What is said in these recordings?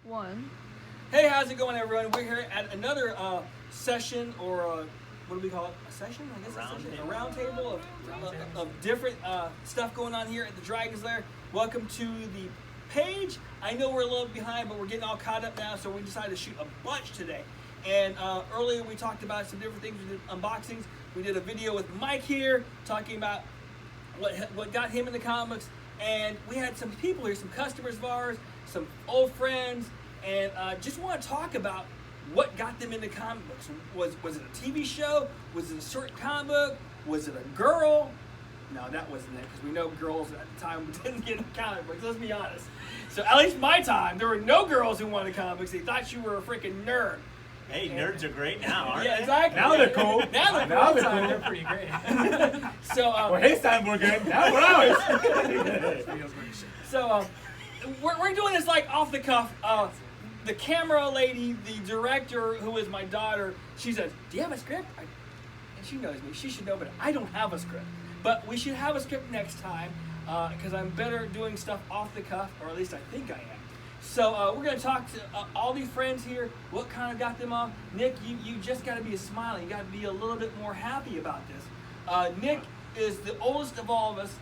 One. Hey, how's it going, everyone? We're here at another session, or what do we call it? A session? I guess a session. A round table of different stuff going on here at the Dragon's Lair. Welcome to the page. I know we're a little behind, but we're getting all caught up now, so we decided to shoot a bunch today. And earlier we talked about some different things. We did unboxings. We did a video with Mike here talking about what got him into comics. And we had some people here, some customers of ours, some old friends, and just want to talk about what got them into comic books. Was it a TV show? Was it a certain comic book? Was it a girl? No, that wasn't it, because we know girls at the time didn't get into comic books, let's be honest. So at least my time, there were no girls who wanted comics. They thought you were a freaking nerd. Hey, nerds are great now, aren't Yeah, they? exactly. Now they're cool. Now they're cool. They're pretty great. So, well, his time were good. Now we're ours. So, we're doing this like off the cuff. The camera lady, the director, who is my daughter, she says, "Do you have a script?" And she knows me. She should know, but I don't have a script. But we should have a script next time, because I'm better doing stuff off the cuff, or at least I think I am. So we're going to talk to all these friends here, what kind of got them off. Nick, you just got to be smiling. You got to be a little bit more happy about this. Nick is the oldest of all of us.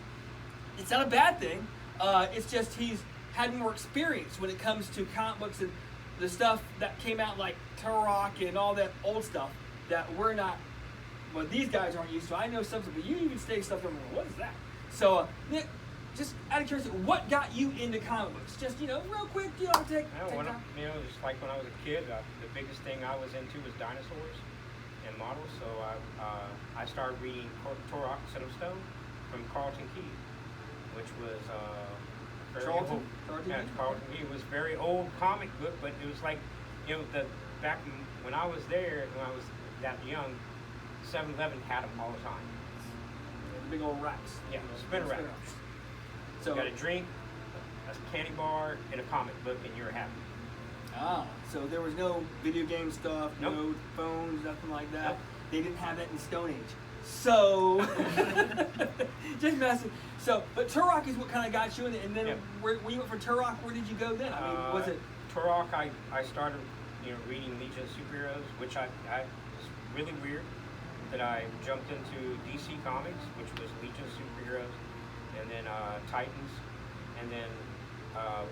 It's not a bad thing. It's just he's had more experience when it comes to comic books and the stuff that came out like Turok and all that old stuff that we're not, well, these guys aren't used to. I know something, but you even say stuff, I'm like, what is that? So, Nick, just out of curiosity, what got you into comic books? Just, real quick, take time. Just like when I was a kid, the biggest thing I was into was dinosaurs and models. So I started reading Turok Stone from Carlton Key, which was Carlton Key. It was a very old comic book, but it was like, back when I was there, when I was that young, 7-Eleven had them all the time. The big old racks. Yeah, spinner racks. So you got a drink, a candy bar, and a comic book, and you're happy. Ah, so there was no video game stuff, Nope. no phones, nothing like that. Nope. They didn't have that in Stone Age. So, just messing. So, but Turok is what kind of got you in it. And then when you went for Turok, where did you go then? I mean, was it? Turok, I started, reading Legion of Superheroes, which I was really weird that I jumped into DC Comics, which was Legion of Superheroes, and then Titans, and then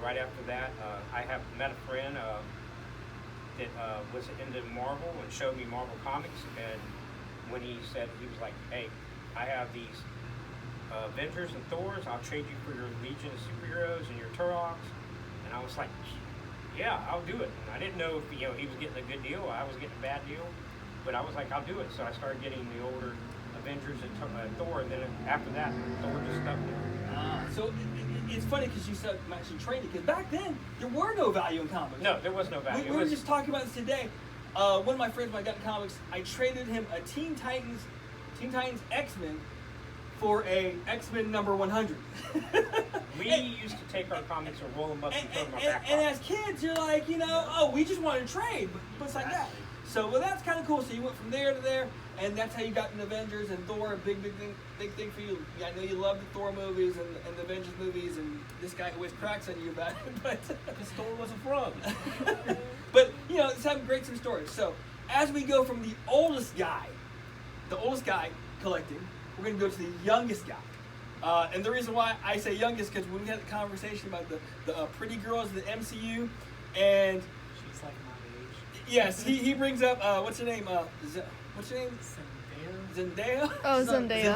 right after that, I have met a friend that was into Marvel and showed me Marvel Comics, and when he said, he was like, "Hey, I have these Avengers and Thors, I'll trade you for your Legion of Superheroes and your Turoks," and I was like, "Yeah, I'll do it." And I didn't know if he was getting a good deal, or I was getting a bad deal, but I was like, "I'll do it." So I started getting the older Avengers and Thor, and then after that, Thor just stuck me. So it's funny because you said I'm actually training, because back then there were no value in comics. No, there was no value. We were just talking about this today. One of my friends, when I got in comics, I traded him a Teen Titans X-Men for a X-Men number 100. We used to take our comics and roll them up and put them in our back and pocket. as kids, you're like, we just want to trade, but it's like that. So, well, that's kind of cool. So you went from there to there, and that's how you got into Avengers and Thor. A big thing for you. Yeah, I know you love the Thor movies and the Avengers movies, and this guy always cracks on you about it. But This Thor was a frog. but it's having great some stories. So as we go from the oldest guy collecting, we're going to go to the youngest guy. And the reason why I say youngest, because when we had the conversation about the pretty girls in the MCU, and she's like my age. yes, he brings up what's her name? What's her name? Zendaya. Oh, Zendaya.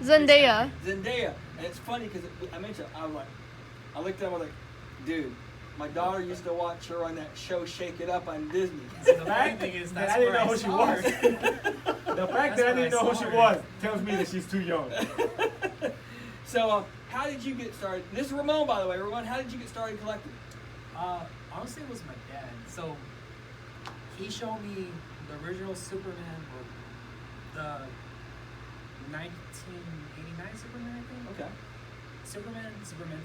Zendaya. Zendaya. And it's funny because I mentioned, I looked at him, I was like, dude, my daughter used to watch her on that show Shake It Up on Disney. So the funny thing is, that's I didn't where know I who she saw was. her. The fact that I didn't know who she was tells me that she's too young. So, how did you get started? This is Ramon, by the way. Ramon, how did you get started collecting? Honestly, it was my dad. So he showed me the original Superman, or the 1989 Superman, I think. Okay. Superman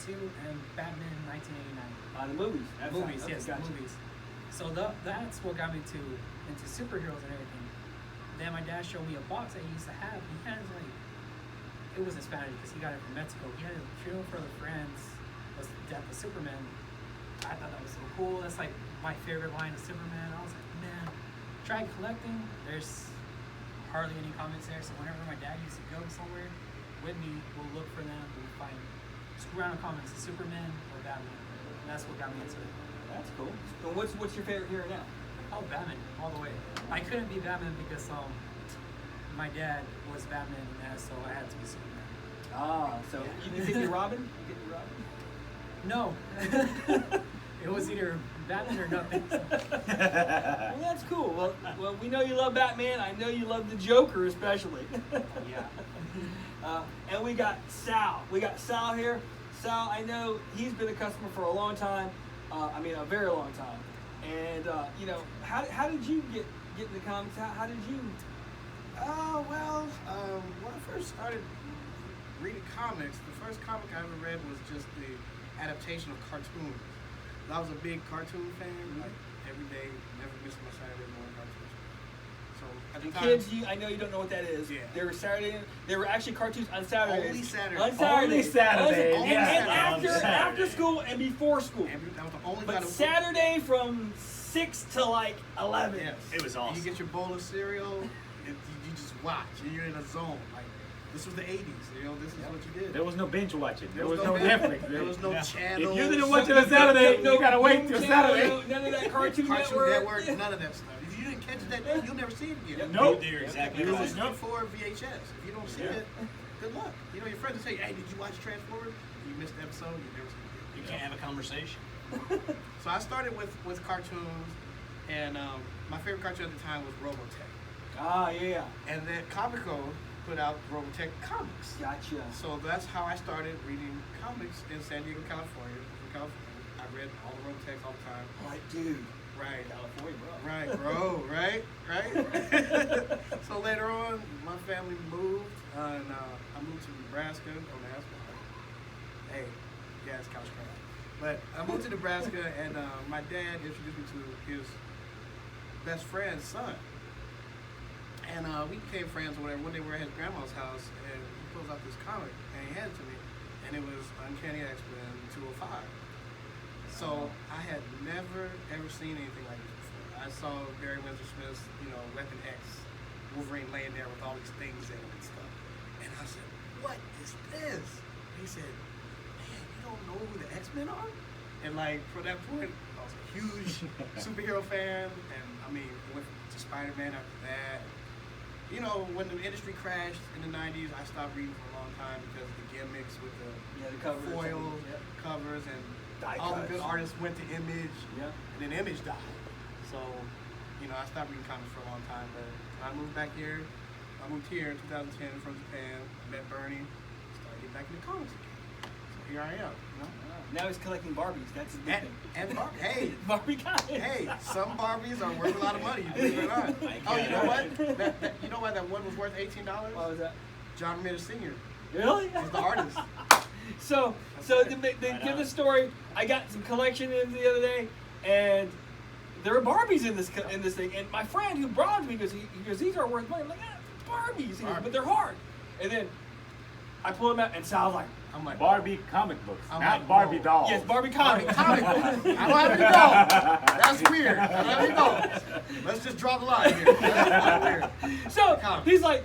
2, and Batman 1989. The movies. Yes, gotcha. the movies. So that's what got me into superheroes and everything. Then my dad showed me a box that he used to have. He had it was in Spanish because he got it from Mexico. He had a Funeral for the Friends, was the death of Superman. I thought that was so so cool. That's like my favorite line of Superman. I was like, man, tried collecting. There's hardly any comics there. So whenever my dad used to go somewhere with me, we'll look for them. We'll find screw around comics, Superman or Batman. And that's what got me into it. That's cool. So what's your favorite hero now? Oh, Batman, all the way. I couldn't be Batman because my dad was Batman, and so I had to be Superman. Ah, so Yeah. you think you're Robin? You get your Robin? No. It was either Batman or nothing. Well, that's cool. Well, we know you love Batman. I know you love the Joker especially. Yeah. And we got Sal. We got Sal here. Sal, I know he's been a customer for a long time. I mean, a very long time. And you know, how did you get into comics? How did you? Well, when I first started reading comics, the first comic I ever read was just the adaptation of cartoons. I was a big cartoon fan, like every day, never missed my Saturday morning cartoons. So at the And time, kids, I know you don't know what that is. Yeah. They were actually cartoons on Saturdays. Only Saturdays. On Saturdays. Only Saturday, And, yeah. and On after Saturday. school and before school. that was the only But kind of Saturday from 6 to like 11. Yes. It was And awesome. you get your bowl of cereal, and you just watch, and you're in a zone. Like, this was the 80s, you know, this is what you did. There was no binge watching. There There was was no no Netflix. There was no Yeah. channel. If you didn't watch it on Saturday, you gotta wait till Saturday. None of that Cartoon Cartoon Network. Network, none of that stuff. If you didn't catch it that day, you'll never see it again. Nope. You're exactly Because right. this is before VHS. If you don't see Yeah. it, good luck. You know, your friends will say, hey, did you watch Transformers? You missed the episode, you never seen it. You can't have a conversation. So I started with cartoons, and my favorite cartoon at the time was Robotech. Ah, yeah. And then Comico put out Robotech comics. Gotcha. So that's how I started reading comics in San Diego, California. From California. I read all the Robotechs all the time. Like, dude. Right. California, bro. Right, bro. Right. So later on, my family moved, and I moved to Nebraska. Don't ask why. Hey, yeah, it's couch crap. But I moved to Nebraska, and my dad introduced me to his best friend's son. And we became friends or whatever. One day we were at his grandma's house, and he pulls out this comic, and he handed it to me, and it was Uncanny X-Men 205. So I had never ever seen anything like this before. I saw Barry Windsor Smith's, Weapon X, Wolverine laying there with all these things in it and stuff. And I said, "What is this?" And he said, "Man, you don't know who the X-Men are?" And like from that point, I was a huge superhero fan, and I mean, went to Spider-Man after that. You know, when the industry crashed in the 90s, I stopped reading for a long time because of the gimmicks with the covers. foils, Yep. covers, and Die all the cuts. good artists went to Image, Yep. and then Image died. So, I stopped reading comics for a long time, but when I moved back here, I moved here in 2010 from Japan, I met Bernie, started getting back into comics again. So here I am, Now he's collecting Barbies. That's his big thing. And Barbie, hey, Barbie guy. hey, some Barbies are worth a lot of money, you believe it or not. Oh, you know what? You know why that one was worth $18? What was that? John Romita Sr. Really? is the artist. So to give the story, I got some collection in the other day, and there were Barbies in this thing. And my friend who brought them to me goes, these are worth money. I'm like, Barbies. He goes, Barbie. but they're hard. And then I pull them out, and Sal's like, I'm like, Barbie comic books, I'm not like, Barbie whoa. dolls. yes, Barbie comics. comic book. I don't have any dolls. That's weird. I don't have any dolls. Let's just draw the line here. That's weird. So Comics. he's like,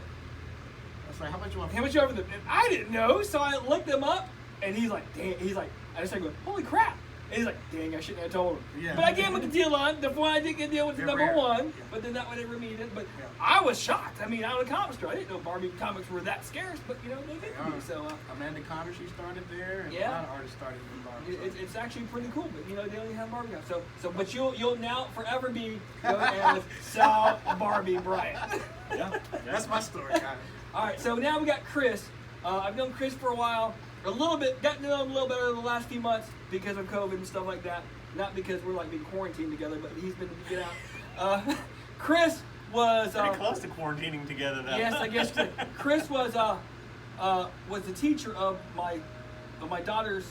That's like, how much you want? how much you over them? And I didn't know, so I looked them up, and he's like, dang. He's like, I just started going, holy crap. And he's like, dang, I shouldn't have told him. Yeah. But I gave him a deal on. The one I did get a deal with the They're number rare. one, Yeah. but then that one never needed. But Yeah. I was shocked. I mean, I was a comic store. I didn't know Barbie comics were that scarce, but they get They to be. are. So Amanda Connor, she started there, and Yeah. a lot of artists started in Barbie. it's actually pretty cool. But they only have Barbie comics. But you'll now forever be known as Sal Barbie Bryant. Yeah. That's my story, guys. All right, so now we got Chris. I've known Chris for a while, gotten to know him a little bit over the last few months because of COVID and stuff like that. Not because we're like being quarantined together, but he's been to get out. Chris was Pretty close to quarantining together, though. yes, I guess Chris was the teacher of my daughter's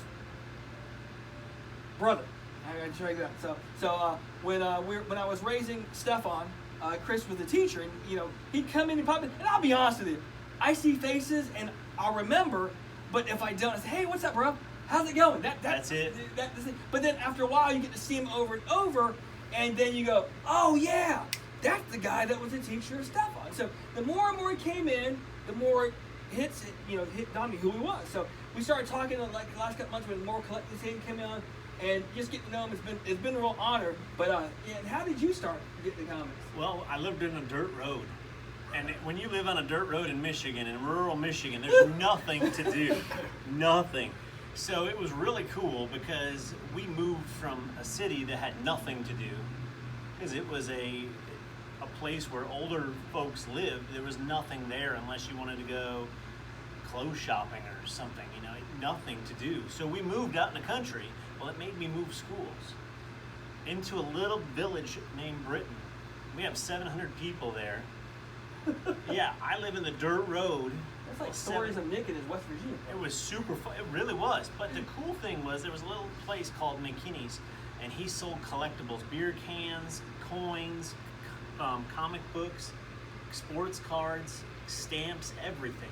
brother. I show you that. So when I was raising Stefan, Chris was the teacher, and he'd come in and pop in. And I'll be honest with you, I see faces and I'll remember, but if I don't, I say, hey, what's up, bro? how's it going? That's it. That's it. But then after a while, you get to see him over and over, and then you go, oh yeah, that's the guy that was the teacher of stuff on. So the more and more he came in, the more it hit Dominic who he was. So we started talking like the last couple months when more collecting scene came on, and just getting to know him. It's been a real honor. But yeah, and how did you start getting the comics? Well, I lived in a dirt road. And when you live on a dirt road in Michigan, in rural Michigan, there's nothing to do. Nothing. So it was really cool because we moved from a city that had nothing to do, because it was a place where older folks lived. There was nothing there unless you wanted to go clothes shopping or something, nothing to do. So we moved out in the country. Well, it made me move schools into a little village named Britain. We have 700 people there. Yeah, I live in the dirt road. That's like stories of Nick in his West Virginia. It was super fun. It really was. But the cool thing was there was a little place called McKinney's, and he sold collectibles, beer cans, coins, comic books, sports cards, stamps, everything.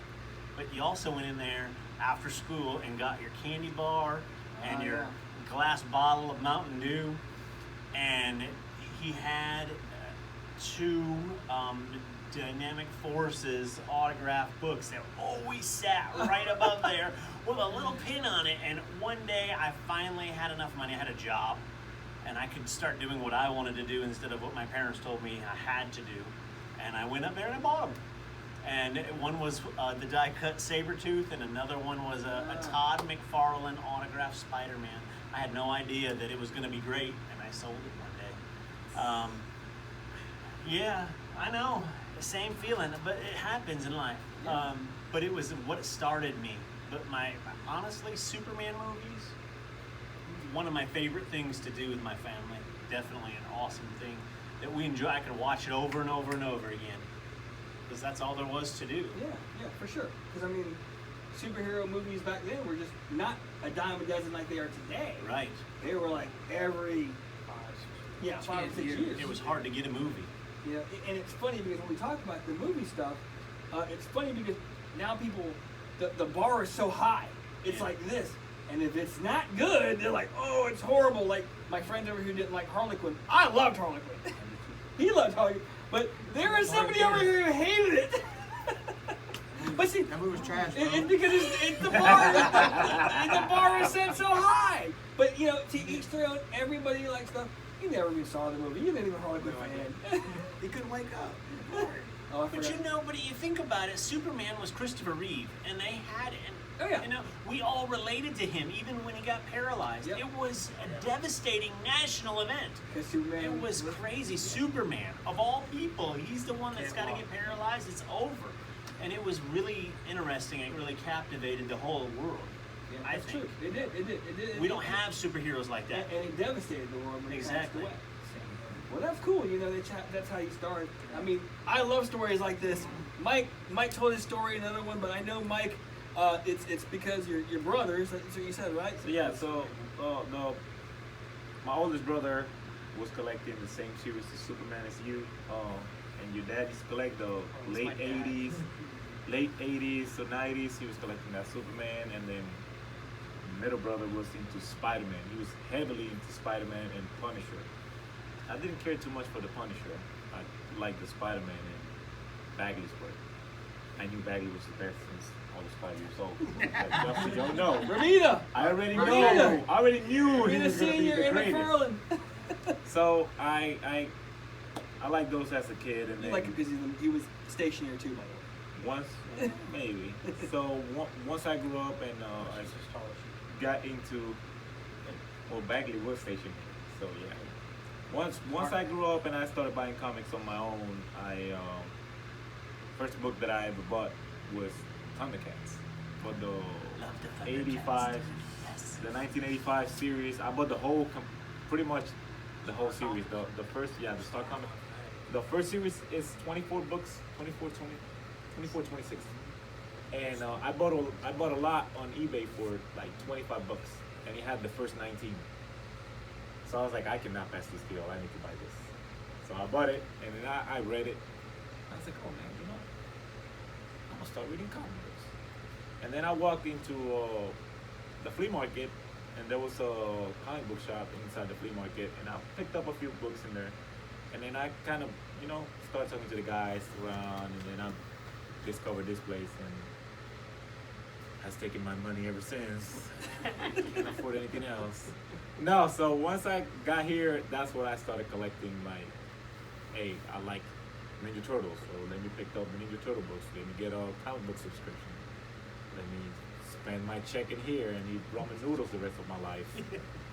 But you also went in there after school and got your candy bar and your glass bottle of Mountain Dew. And he had two Dynamic Forces autographed books that always sat right above there with a little pin on it. And one day I finally had enough money. I had a job and I could start doing what I wanted to do instead of what my parents told me I had to do. And I went up there and I bought them. And one was the die-cut Sabretooth, and another one was a Todd McFarlane autographed Spider-Man. I had no idea that it was going to be great, and I sold it one day. Yeah, I know. Same feeling, but it happens in life. But it was what started me. But honestly, Superman movies, one of my favorite things to do with my family. Definitely an awesome thing that we enjoy. I could watch it over and over and over again because that's all there was to do. Yeah, for sure. Because I mean, superhero movies back then were just not a dime a dozen like they are today. Right. They were like every 5 or 6 years. It was hard to get a movie. Yeah, and it's funny because when we talk about the movie stuff, it's funny because now people, the bar is so high. It's like this. And if it's not good, they're like, oh, it's horrible. Like my friend over here didn't like Harley Quinn. I loved Harley Quinn. He loved Harley Quinn. But there is somebody over here who hated it. But see, that movie was trash. It's because it's the bar. The bar is set so high. But to each their own. Everybody likes stuff. You never even saw the movie. You didn't even Harley Quinn fan. He couldn't wake up. Oh, but but you think about it, Superman was Christopher Reeve, and they had it. Oh, yeah. We all related to him, even when he got paralyzed. Yep. It was a devastating national event. Superman, it was crazy. Superman, of all people, he's the one that's got to get paralyzed. It's over. And it was really interesting. It really captivated the whole world. Yeah, I that's think. True. It did. We don't have superheroes like that. And it devastated the world when he passed Exactly. away. Well, that's cool. That's how you start. I mean, I love stories like this. Mike told his story, another one, but I know Mike. It's because your brothers. That's what you said, right? So yeah, my oldest brother was collecting the same series as Superman as you, and your dad used to collect the late '80s to '90s. He was collecting that Superman, and then middle brother was into Spider-Man. He was heavily into Spider-Man and Punisher. I didn't care too much for the Punisher. I liked the Spider-Man and Bagley's work. I knew Bagley was the best since I was 5 years old. Just so you don't know. Ramita! I already Ramita! knew. I already knew he You're the was going to be senior the in greatest. McFarlane. So I liked those as a kid, and You then like it because he was stationary too, by the way. once maybe. So once I grew up and I got into Bagley was stationary. So yeah. Once I grew up and I started buying comics on my own, first book that I ever bought was Thundercats. But the 1985 series, I bought the whole, pretty much the whole series. The first, the Star comic. The first series is 24 books, 24, 26. And I bought a lot on eBay for like 25 bucks, and he had the first 19. So I was like, I cannot pass this deal. I need to buy this. So I bought it, and then I read it. I was like, oh man, I'm gonna start reading comic books. And then I walked into the flea market, and there was a comic book shop inside the flea market, and I picked up a few books in there, and then I kind of, you know, started talking to the guys around, and then I discovered this place, and has taken my money ever since. Can't afford anything else. No, so once I got here, that's when I started collecting my, hey, I like Ninja Turtles, so let me pick up the Ninja Turtle books, let me get a comic book subscription, let me spend my check in here and eat ramen noodles the rest of my life. You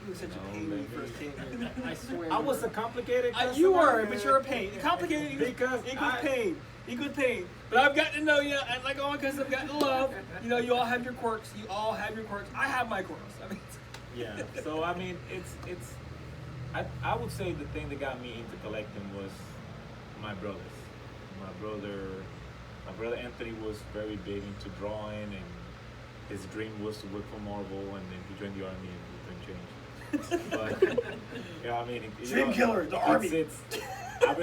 were such No, a pain when you let me- first came here. I swear. I you was were. a complicated customer. You were, but you're a pain. Complicated Because equals I- pain. Equals pain. But I've gotten to know you, and like all because I've gotten to love. You know, you all have your quirks. You all have your quirks. I have my quirks. I mean, Yeah. So I mean, it's. I would say the thing that got me into collecting was my brothers. My brother Anthony was very big into drawing, and his dream was to work for Marvel, and then he joined the army and he couldn't change. But yeah, I mean, Dream killer, the army.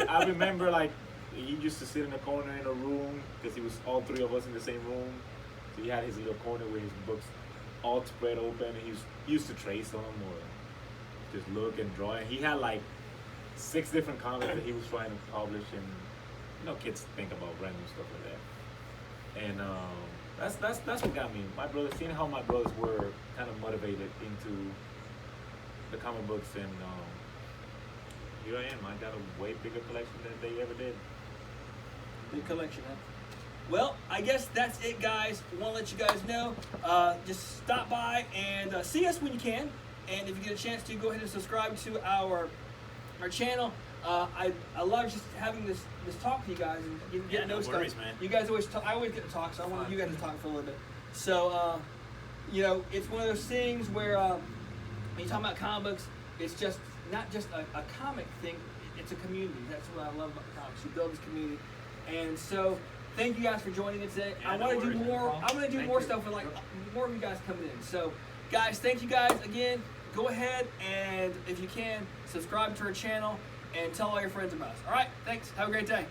I remember like he used to sit in a corner in a room because he was all three of us in the same room. So he had his little corner with his books all spread open, and he used to trace them or just look and draw. And he had like 6 different comics that he was trying to publish, and you know, kids think about random stuff like that. And that's what got me. My brothers, seeing how my brothers were kind of motivated into the comic books, and here I am. I got a way bigger collection than they ever did. Big collection, huh? Well, I guess that's it, guys. Want to let you guys know. Just stop by and see us when you can. And if you get a chance to, go ahead and subscribe to our channel. I love just having this talk to you guys and getting Yeah, to know no stuff. worries, man. You guys always talk. I always get to talk, so I want you guys to talk for a little bit. So, you know, it's one of those things where when you talk about comic books, it's just not just a comic thing. It's a community. That's what I love about comics. You build this community, and so. Thank you guys for joining us today. Yeah, I no want to do worries, more. no I'm problem. going to do Thank more you. stuff with like more of you guys coming in. So, guys, thank you guys again. Go ahead and if you can, subscribe to our channel and tell all your friends about us. All right, thanks. Have a great day.